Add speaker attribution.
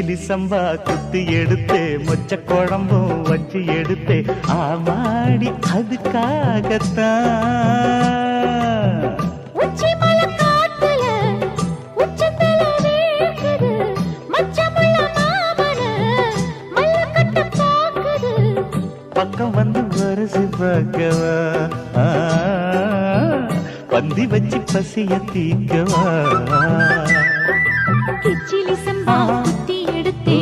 Speaker 1: கிச்சிலி சம்பா குத்தி எடுத்தே மொச்ச குழம்பும் வச்சு எடுத்தே ஆமாடி அதுக்காகத்தான்
Speaker 2: உச்சி மலை காத்துல உச்சத்தல வேக்குது மச்சமுள்ள மாமன மல்லக்கட்ட பாக்குது
Speaker 1: பக்கம் வந்து வருசி பார்க்கவா பந்தி வச்சு பசிய தீக்கவா
Speaker 2: கிச்சிலி சம்பா குத்தி எடுத்தே